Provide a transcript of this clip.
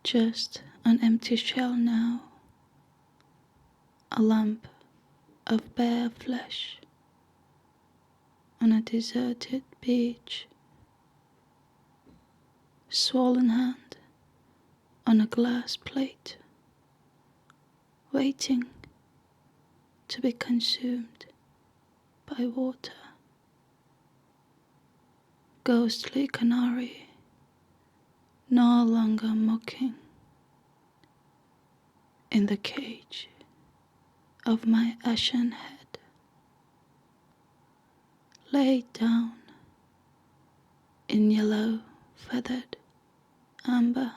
Just an empty shell now, a lump of bare flesh on a deserted beach, swollen hand on a glass plate, waiting to be consumed by water. Ghostly canary, no longer mocking, in the cage of my ashen head, laid down in yellow feathered amber.